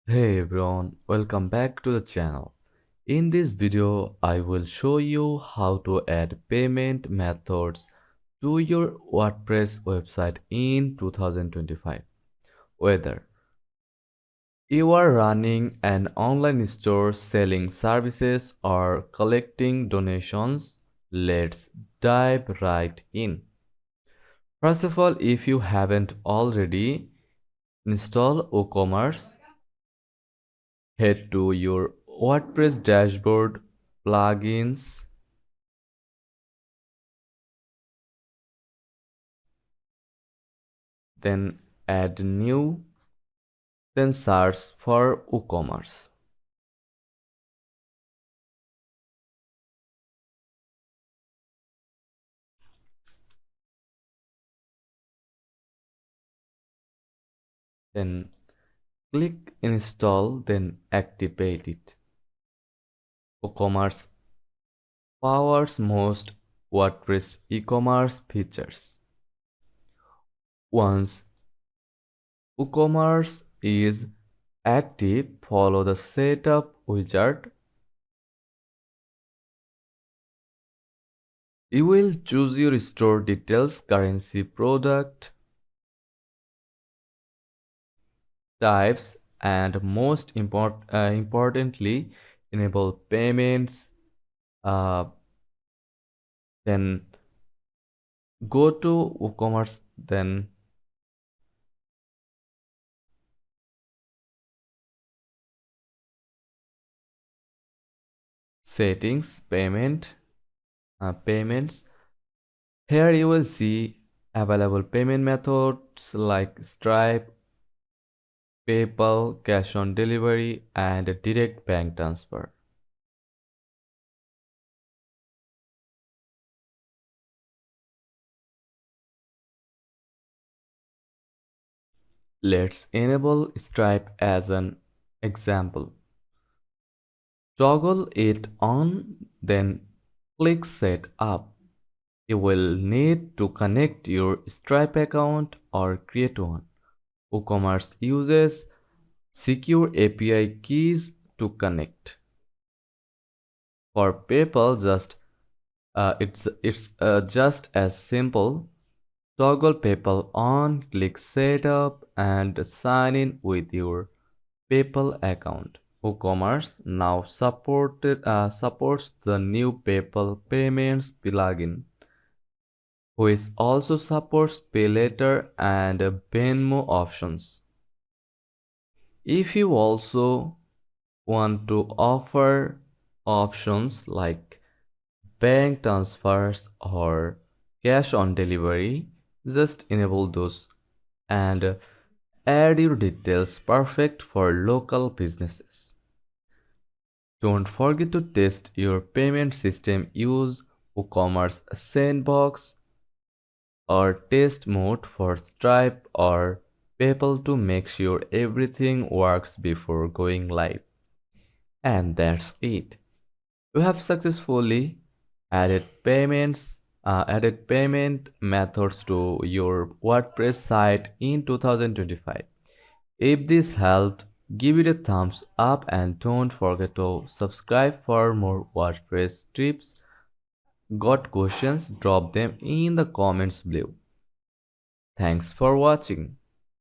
Hey everyone, welcome back to the channel. In this video, I will show you how to add payment methods to your WordPress website in 2025. Whether you are running an online store selling services or collecting donations, let's dive right in. First of all, if you haven't already, install WooCommerce. Head to your WordPress dashboard, plugins, then add new, then search for WooCommerce. Then click install, then activate it. WooCommerce powers most WordPress e-commerce features. Once WooCommerce is active, follow the setup wizard. You will choose your store details, currency, product types, and most importantly, enable payments. Uh, then go to WooCommerce, then settings, payments. Here you will see available payment methods like Stripe, PayPal, cash on delivery, and direct bank transfer. Let's enable Stripe as an example. Toggle it on, then click Set Up. You will need to connect your Stripe account or create one. WooCommerce uses secure API keys to connect. For PayPal, it's just as simple. Toggle PayPal on, click Setup, and sign in with your PayPal account. WooCommerce now supports the new PayPal Payments plugin, which also supports Pay Later and Venmo options. If you also want to offer options like bank transfers or cash on delivery, just enable those and add your details perfect for local businesses. Don't forget to test your payment system. Use WooCommerce Sandbox or test mode for Stripe or PayPal to make sure everything works before going live. And that's it. You have successfully added payment methods to your WordPress site in 2025. If this helped, give it a thumbs up and don't forget to subscribe for more WordPress tips. Got questions? Drop them in the comments below. Thanks for watching.